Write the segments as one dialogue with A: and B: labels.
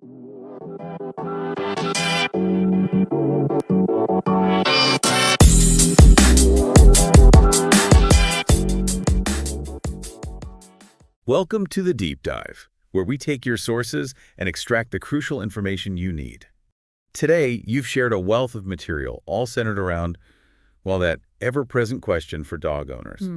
A: Welcome to the Deep Dive, where we take your sources and extract the crucial information you need. Today, you've shared a wealth of material, all centered around, well, that ever-present question for dog owners.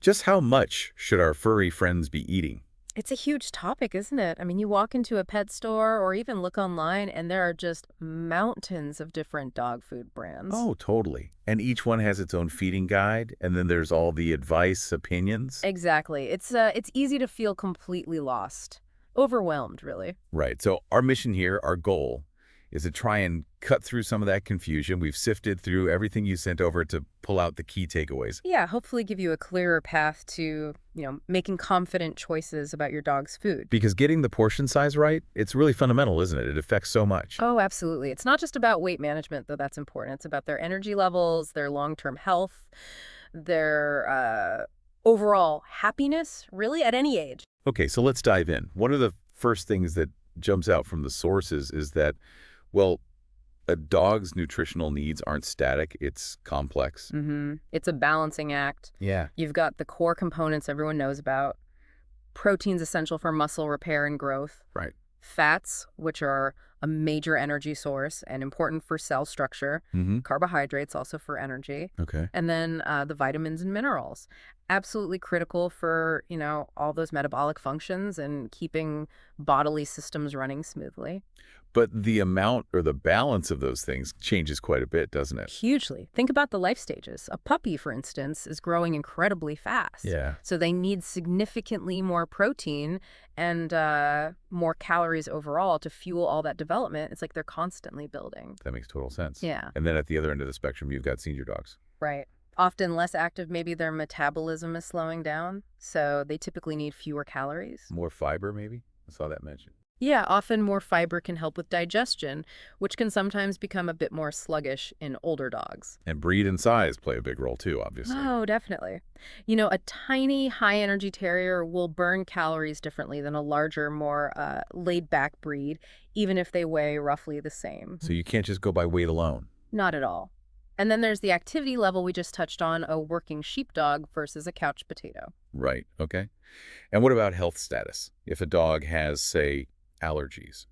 A: Just how much should our furry friends be eating?
B: It's a huge topic, isn't it? I mean, you walk into a pet store or even look online, and there are just mountains of different dog food brands.
A: Oh, totally. And each one has its own feeding guide, and then there's all the advice, opinions.
B: Exactly. It's easy to feel completely lost, overwhelmed, really.
A: Right. So our mission here, our goal, is to try and cut through some of that confusion. We've sifted through everything you sent over to pull out the key takeaways.
B: Yeah, hopefully give you a clearer path to, making confident choices about your dog's food.
A: Because getting the portion size right, it's really fundamental, isn't it? It affects so much.
B: Oh, absolutely. It's not just about weight management, though that's important. It's about their energy levels, their long-term health, their overall happiness, really, at any age.
A: Okay, so let's dive in. One of the first things that jumps out from the sources is that, well, a dog's nutritional needs aren't static, it's complex.
B: It's a balancing act.
A: Yeah.
B: You've got the core components everyone knows about. Proteins essential for muscle repair and growth.
A: Right.
B: Fats, which are a major energy source and important for cell structure. Carbohydrates, also for energy.
A: Okay.
B: And then the vitamins and minerals. Absolutely critical for, all those metabolic functions and keeping bodily systems running smoothly.
A: But the amount or the balance of those things changes quite a bit, doesn't it?
B: Hugely. Think about the life stages. A puppy, for instance, is growing incredibly fast.
A: Yeah.
B: So they need significantly more protein and more calories overall to fuel all that development. It's like they're constantly building.
A: That makes total sense.
B: Yeah.
A: And then at the other end of the spectrum, you've got senior dogs.
B: Right. Often less active, maybe their metabolism is slowing down, so they typically need fewer calories.
A: More fiber, maybe? I saw that mentioned.
B: Yeah, often more fiber can help with digestion, which can sometimes become a bit more sluggish in older dogs.
A: And breed and size play a big role too, obviously.
B: Oh, definitely. A tiny, high-energy terrier will burn calories differently than a larger, more laid-back breed, even if they weigh roughly the same.
A: So you can't just go by weight alone.
B: Not at all. And then there's the activity level we just touched on, a working sheepdog versus a couch potato.
A: Right, okay. And what about health status? If a dog has, say, allergies.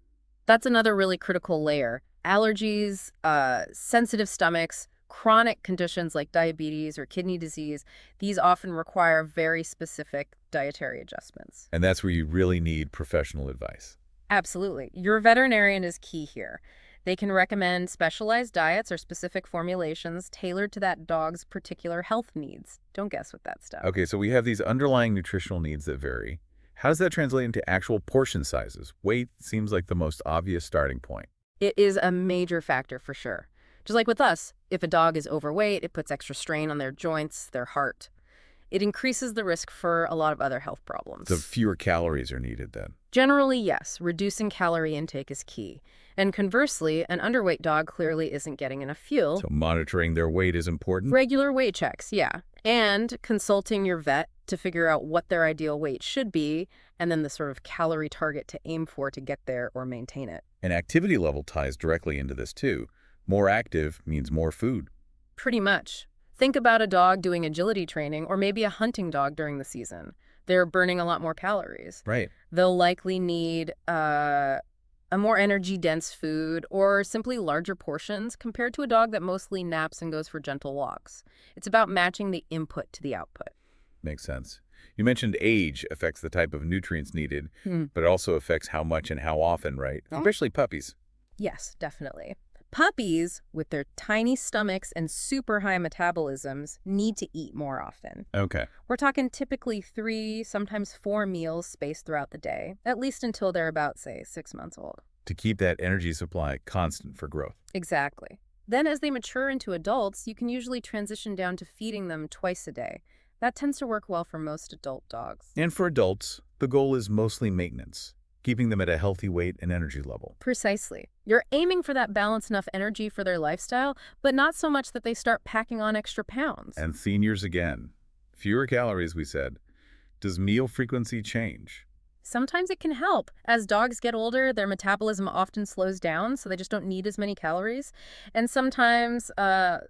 B: That's another really critical layer. Allergies, sensitive stomachs, chronic conditions like diabetes or kidney disease, these often require very specific dietary adjustments.
A: And that's where you really need professional advice.
B: Absolutely. Your veterinarian is key here. They can recommend specialized diets or specific formulations tailored to that dog's particular health needs. Don't guess with that stuff.
A: Okay, so we have these underlying nutritional needs that vary. How does that translate into actual portion sizes? Weight seems like the most obvious starting point.
B: It is a major factor for sure. Just like with us, if a dog is overweight, it puts extra strain on their joints, their heart. It increases the risk for a lot of other health problems.
A: So fewer calories are needed then?
B: Generally, yes. Reducing calorie intake is key. And conversely, an underweight dog clearly isn't getting enough fuel.
A: So monitoring their weight is important?
B: Regular weight checks, yeah. And consulting your vet to figure out what their ideal weight should be, and then the sort of calorie target to aim for to get there or maintain it.
A: And activity level ties directly into this too. More active means more food.
B: Pretty much. Think about a dog doing agility training or maybe a hunting dog during the season. They're burning a lot more calories.
A: Right.
B: They'll likely need a more energy-dense food or simply larger portions compared to a dog that mostly naps and goes for gentle walks. It's about matching the input to the output.
A: Makes sense. You mentioned age affects the type of nutrients needed, but it also affects how much and how often, right? Especially puppies.
B: Yes, definitely. Puppies, with their tiny stomachs and super high metabolisms, need to eat more often.
A: Okay.
B: We're talking typically 3, sometimes 4 meals spaced throughout the day, at least until they're about, say, 6 months old.
A: To keep that energy supply constant for growth.
B: Exactly. Then as they mature into adults, you can usually transition down to feeding them twice a day. That tends to work well for most adult dogs.
A: And for adults, the goal is mostly maintenance, keeping them at a healthy weight and energy level.
B: Precisely. You're aiming for that balanced enough energy for their lifestyle, but not so much that they start packing on extra pounds.
A: And seniors again. Fewer calories, we said. Does meal frequency change?
B: Sometimes it can help. As dogs get older, their metabolism often slows down, so they just don't need as many calories. And sometimes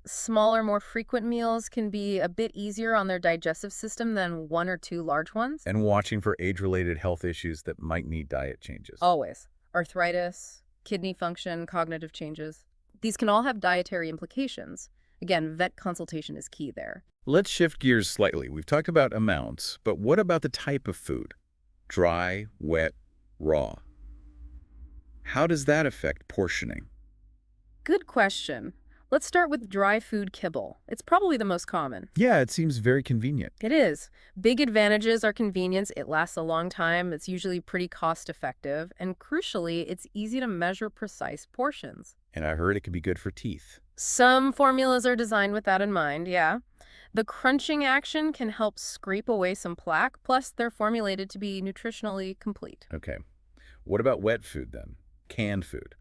B: smaller, more frequent meals can be a bit easier on their digestive system than one or two large ones.
A: And watching for age-related health issues that might need diet changes.
B: Always. Arthritis, kidney function, cognitive changes. These can all have dietary implications. Again, vet consultation is key there.
A: Let's shift gears slightly. We've talked about amounts, but what about the type of food? Dry, wet, raw. How does that affect portioning?
B: Good question. Let's start with dry food kibble. It's probably the most common.
A: Yeah, it seems very convenient.
B: It is. Big advantages are convenience. It lasts a long time. It's usually pretty cost effective. And crucially, it's easy to measure precise portions.
A: And I heard it can be good for teeth.
B: Some formulas are designed with that in mind, yeah. The crunching action can help scrape away some plaque, plus they're formulated to be nutritionally complete.
A: Okay. What about wet food then? Canned food.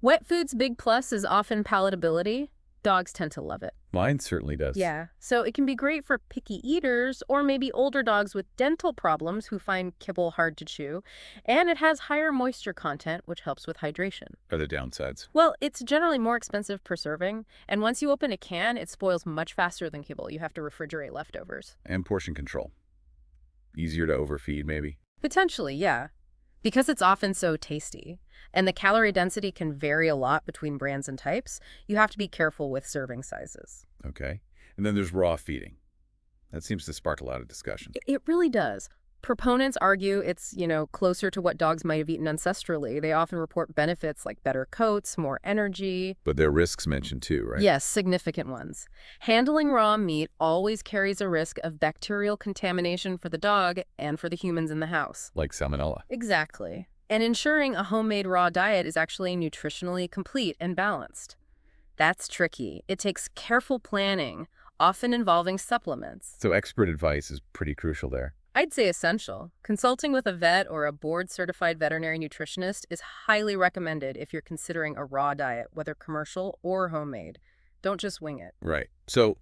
B: Wet food's big plus is often palatability. Dogs tend to love it.
A: Mine certainly does.
B: Yeah, so it can be great for picky eaters or maybe older dogs with dental problems who find kibble hard to chew. And it has higher moisture content, which helps with hydration.
A: Are there downsides?
B: Well, it's generally more expensive per serving, and once you open a can, it spoils much faster than kibble. You have to refrigerate leftovers.
A: And portion control. Easier to overfeed, maybe?
B: Potentially, yeah. Because it's often so tasty, and the calorie density can vary a lot between brands and types, you have to be careful with serving sizes.
A: Okay. And then there's raw feeding. That seems to spark a lot of discussion.
B: It really does. Proponents argue it's, closer to what dogs might have eaten ancestrally. They often report benefits like better coats, more energy.
A: But there are risks mentioned too, right?
B: Yes, significant ones. Handling raw meat always carries a risk of bacterial contamination for the dog and for the humans in the house.
A: Like salmonella.
B: Exactly. And ensuring a homemade raw diet is actually nutritionally complete and balanced. That's tricky. It takes careful planning, often involving supplements.
A: So expert advice is pretty crucial there.
B: I'd say essential. Consulting with a vet or a board-certified veterinary nutritionist is highly recommended if you're considering a raw diet, whether commercial or homemade. Don't just wing it.
A: Right. So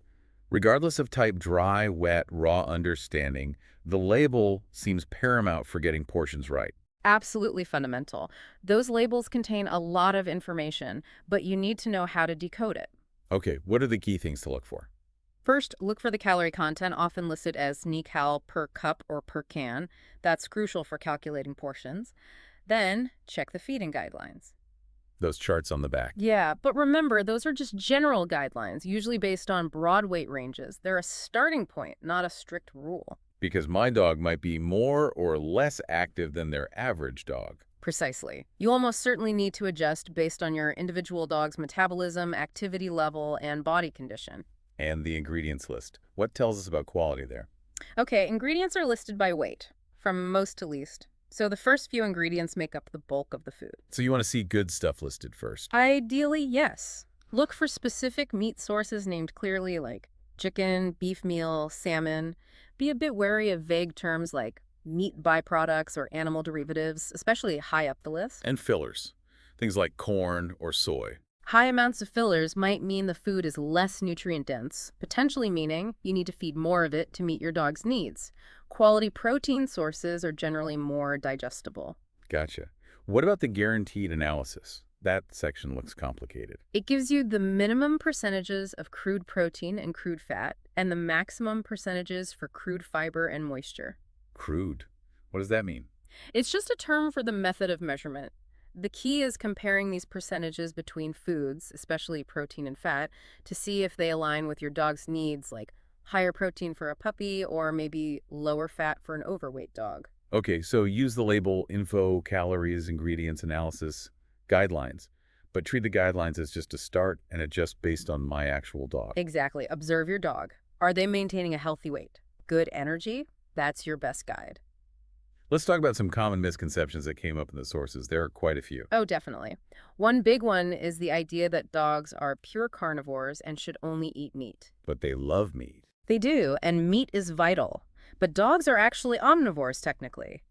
A: regardless of type, dry, wet, raw understanding, the label seems paramount for getting portions right.
B: Absolutely fundamental. Those labels contain a lot of information, but you need to know how to decode it.
A: Okay, what are the key things to look for?
B: First, look for the calorie content, often listed as NECAL per cup or per can. That's crucial for calculating portions. Then, check the feeding guidelines.
A: Those charts on the back.
B: Yeah, but remember, those are just general guidelines, usually based on broad weight ranges. They're a starting point, not a strict rule.
A: Because my dog might be more or less active than their average dog.
B: Precisely. You almost certainly need to adjust based on your individual dog's metabolism, activity level, and body condition.
A: And the ingredients list. What tells us about quality there?
B: Okay, ingredients are listed by weight, from most to least. So the first few ingredients make up the bulk of the food.
A: So you want to see good stuff listed first.
B: Ideally, yes. Look for specific meat sources named clearly, like chicken, beef meal, salmon. Be a bit wary of vague terms like meat byproducts or animal derivatives, especially high up the list.
A: And fillers. Things like corn or soy.
B: High amounts of fillers might mean the food is less nutrient-dense, potentially meaning you need to feed more of it to meet your dog's needs. Quality protein sources are generally more digestible.
A: Gotcha. What about the guaranteed analysis? That section looks complicated.
B: It gives you the minimum percentages of crude protein and crude fat, and the maximum percentages for crude fiber and moisture.
A: Crude. What does that mean?
B: It's just a term for the method of measurement. The key is comparing these percentages between foods, especially protein and fat, to see if they align with your dog's needs, like higher protein for a puppy or maybe lower fat for an overweight dog.
A: Okay, so use the label info, calories, ingredients, analysis, guidelines, but treat the guidelines as just a start and adjust based on my actual dog.
B: Exactly. Observe your dog. Are they maintaining a healthy weight? Good energy? That's your best guide.
A: Let's talk about some common misconceptions that came up in the sources. There are quite a few.
B: Oh, definitely. One big one is the idea that dogs are pure carnivores and should only eat meat.
A: But they love meat.
B: They do, and meat is vital. But dogs are actually omnivores, technically.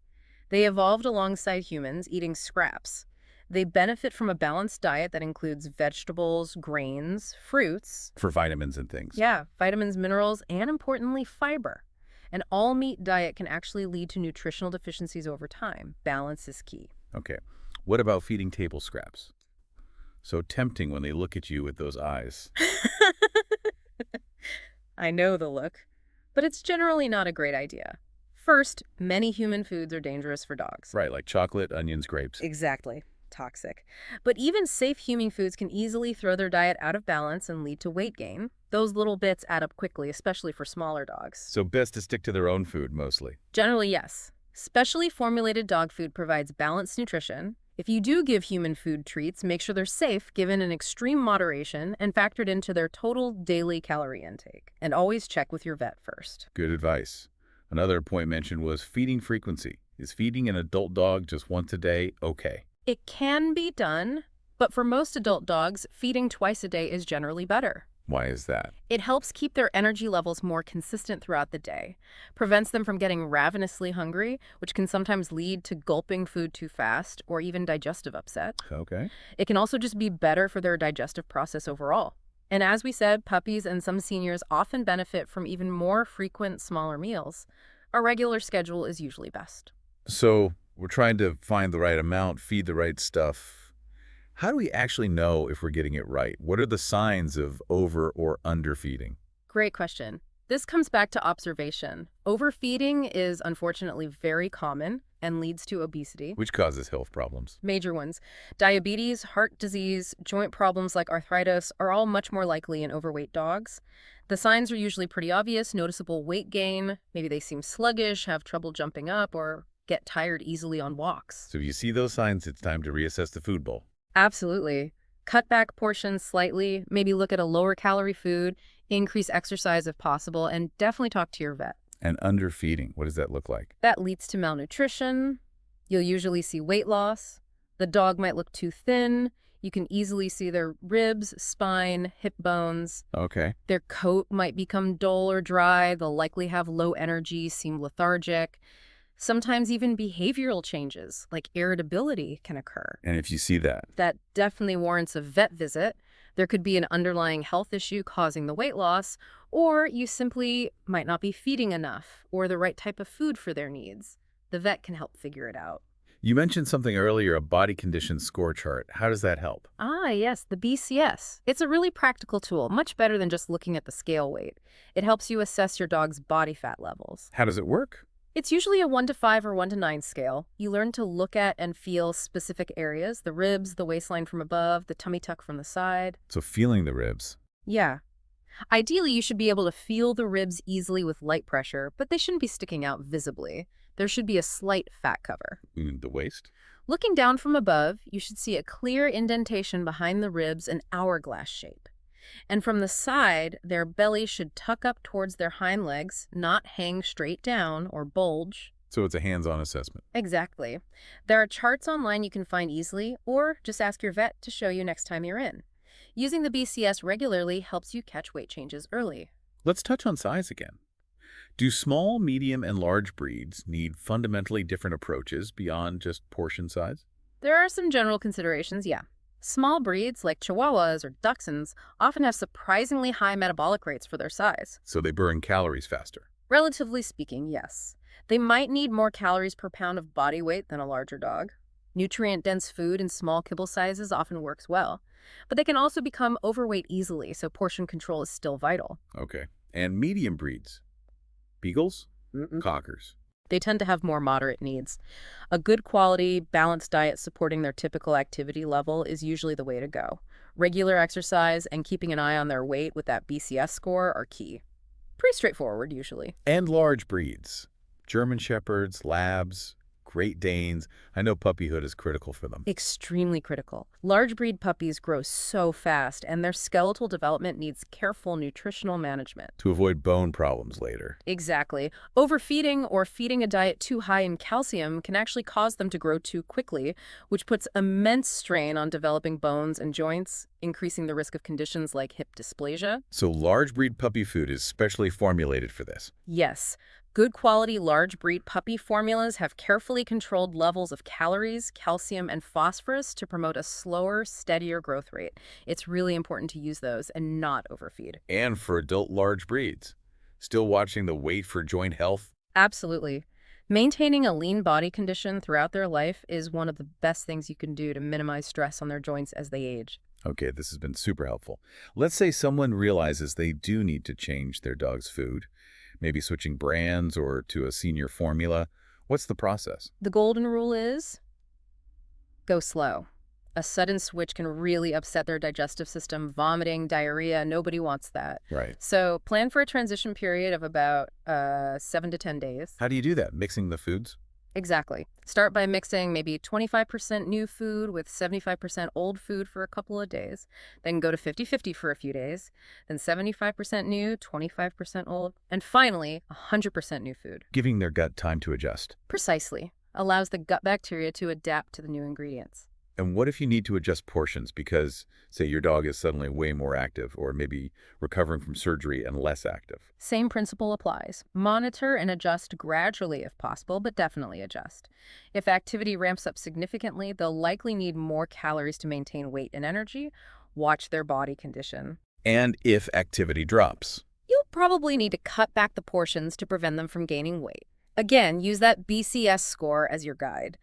B: They evolved alongside humans, eating scraps. They benefit from a balanced diet that includes vegetables, grains, fruits.
A: For vitamins and things.
B: Yeah, vitamins, minerals, and importantly, fiber. An all-meat diet can actually lead to nutritional deficiencies over time. Balance is key.
A: Okay. What about feeding table scraps? So tempting when they look at you with those eyes.
B: I know the look, but it's generally not a great idea. First, many human foods are dangerous for dogs.
A: Right, like chocolate, onions, grapes.
B: Exactly. Toxic. But even safe human foods can easily throw their diet out of balance and lead to weight gain. Those little bits add up quickly, especially for smaller dogs.
A: So best to stick to their own food, mostly.
B: Generally, yes. Specially formulated dog food provides balanced nutrition. If you do give human food treats, make sure they're safe, given in extreme moderation, and factored into their total daily calorie intake. And always check with your vet first.
A: Good advice. Another point mentioned was feeding frequency. Is feeding an adult dog just once a day okay?
B: It can be done, but for most adult dogs, feeding twice a day is generally better.
A: Why is that?
B: It helps keep their energy levels more consistent throughout the day, prevents them from getting ravenously hungry, which can sometimes lead to gulping food too fast or even digestive upset.
A: Okay.
B: It can also just be better for their digestive process overall. And as we said, puppies and some seniors often benefit from even more frequent, smaller meals. A regular schedule is usually best.
A: So we're trying to find the right amount, feed the right stuff. How do we actually know if we're getting it right? What are the signs of over or underfeeding?
B: Great question. This comes back to observation. Overfeeding is unfortunately very common and leads to obesity.
A: Which causes health problems.
B: Major ones. Diabetes, heart disease, joint problems like arthritis are all much more likely in overweight dogs. The signs are usually pretty obvious: noticeable weight gain, maybe they seem sluggish, have trouble jumping up, or get tired easily on walks.
A: So if you see those signs, it's time to reassess the food bowl.
B: Absolutely. Cut back portions slightly, maybe look at a lower calorie food, increase exercise if possible, and definitely talk to your vet.
A: And underfeeding, what does that look like?
B: That leads to malnutrition. You'll usually see weight loss. The dog might look too thin. You can easily see their ribs, spine, hip bones.
A: Okay.
B: Their coat might become dull or dry. They'll likely have low energy, seem lethargic. Sometimes even behavioral changes, like irritability, can occur.
A: And if you see that,
B: That definitely warrants a vet visit. There could be an underlying health issue causing the weight loss, or you simply might not be feeding enough or the right type of food for their needs. The vet can help figure it out.
A: you mentioned something earlier, a body condition score chart. How does that help?
B: Ah, yes, the BCS. It's a really practical tool, much better than just looking at the scale weight. It helps you assess your dog's body fat levels.
A: How does it work?
B: It's usually a 1 to 5 or 1 to 9 scale. You learn to look at and feel specific areas: the ribs, the waistline from above, the tummy tuck from the side.
A: So feeling the ribs.
B: Yeah. Ideally, you should be able to feel the ribs easily with light pressure, but they shouldn't be sticking out visibly. There should be a slight fat cover.
A: The waist.
B: Looking down from above, you should see a clear indentation behind the ribs, an hourglass shape. And from the side, their belly should tuck up towards their hind legs, not hang straight down or bulge.
A: So it's a hands-on assessment.
B: Exactly. There are charts online you can find easily, or just ask your vet to show you next time you're in. Using the BCS regularly helps you catch weight changes early.
A: Let's touch on size again. Do small, medium, and large breeds need fundamentally different approaches beyond just portion size?
B: There are some general considerations, yeah. Small breeds like Chihuahuas or Dachshunds often have surprisingly high metabolic rates for their size.
A: So they burn calories faster.
B: Relatively speaking, yes. They might need more calories per pound of body weight than a larger dog. Nutrient-dense food in small kibble sizes often works well. But they can also become overweight easily, so portion control is still vital.
A: Okay. And medium breeds? Beagles? Cockers?
B: They tend to have more moderate needs. A good quality, balanced diet supporting their typical activity level is usually the way to go. Regular exercise and keeping an eye on their weight with that BCS score are key. Pretty straightforward, usually.
A: And large breeds? German Shepherds, Labs, Great Danes. I know puppyhood is critical for them.
B: Extremely critical. Large breed puppies grow so fast, and their skeletal development needs careful nutritional management.
A: To avoid bone problems later.
B: Exactly. Overfeeding or feeding a diet too high in calcium can actually cause them to grow too quickly, which puts immense strain on developing bones and joints, increasing the risk of conditions like hip dysplasia.
A: So large breed puppy food is specially formulated for this.
B: Yes. Good quality large breed puppy formulas have carefully controlled levels of calories, calcium, and phosphorus to promote a slower, steadier growth rate. It's really important to use those and not overfeed.
A: And for adult large breeds. Still watching the weight for joint health?
B: Absolutely. Maintaining a lean body condition throughout their life is one of the best things you can do to minimize stress on their joints as they age.
A: Okay, this has been super helpful. Let's say someone realizes they do need to change their dog's food, maybe switching brands or to a senior formula. What's the process?
B: The golden rule is go slow. A sudden switch can really upset their digestive system, vomiting, diarrhea. Nobody wants that.
A: Right.
B: So plan for a transition period of about 7 to 10 days.
A: How do you do that? Mixing the foods?
B: Exactly. Start by mixing maybe 25% new food with 75% old food for a couple of days. Then go to 50-50 for a few days. Then 75% new, 25% old. And finally, 100% new food.
A: Giving their gut time to adjust.
B: Precisely. Allows the gut bacteria to adapt to the new ingredients.
A: And what if you need to adjust portions because, say, your dog is suddenly way more active or maybe recovering from surgery and less active?
B: Same principle applies. Monitor and adjust gradually if possible, but definitely adjust. If activity ramps up significantly, they'll likely need more calories to maintain weight and energy. Watch their body condition.
A: And if activity drops?
B: You'll probably need to cut back the portions to prevent them from gaining weight. Again, use that BCS score as your guide.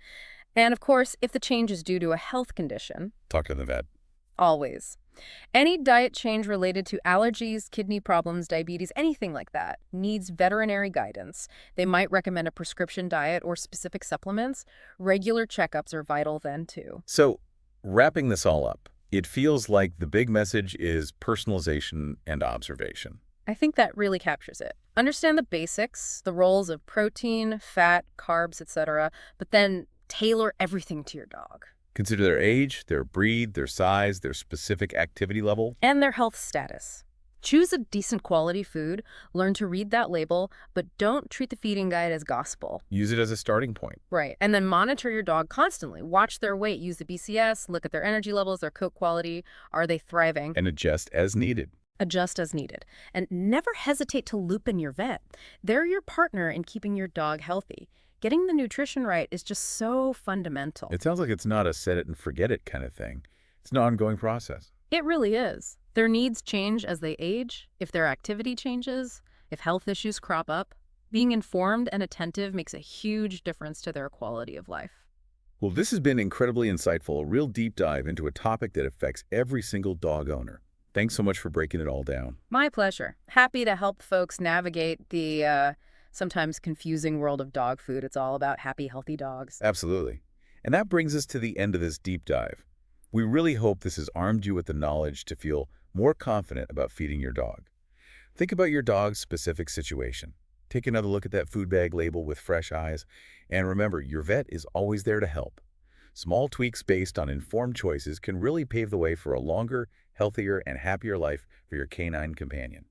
B: And of course, if the change is due to a health condition,
A: Talk to the vet.
B: always. Any diet change related to allergies, kidney problems, diabetes, anything like that needs veterinary guidance. They might recommend a prescription diet or specific supplements. Regular checkups are vital then too.
A: So, wrapping this all up, it feels like the big message is personalization and observation.
B: I think that really captures it. Understand the basics, the roles of protein, fat, carbs, etc., but then tailor everything to your dog.
A: Consider their age, their breed, their size, their specific activity level.
B: And their health status. Choose a decent quality food, learn to read that label, but don't treat the feeding guide as gospel.
A: Use it as a starting point.
B: Right. And then monitor your dog constantly. Watch their weight, use the BCS, look at their energy levels, their coat quality. Are they thriving?
A: And adjust as needed.
B: Adjust as needed. And never hesitate to loop in your vet. They're your partner in keeping your dog healthy. Getting the nutrition right is just so fundamental.
A: It sounds like it's not a set it and forget it kind of thing. It's an ongoing process.
B: It really is. Their needs change as they age, if their activity changes, if health issues crop up. Being informed and attentive makes a huge difference to their quality of life.
A: Well, this has been incredibly insightful, a real deep dive into a topic that affects every single dog owner. Thanks so much for breaking it all down.
B: My pleasure. Happy to help folks navigate the sometimes confusing world of dog food. It's all about happy, healthy dogs.
A: Absolutely. And that brings us to the end of this deep dive. We really hope this has armed you with the knowledge to feel more confident about feeding your dog. Think about your dog's specific situation. Take another look at that food bag label with fresh eyes. And remember, your vet is always there to help. Small tweaks based on informed choices can really pave the way for a longer, healthier, and happier life for your canine companion.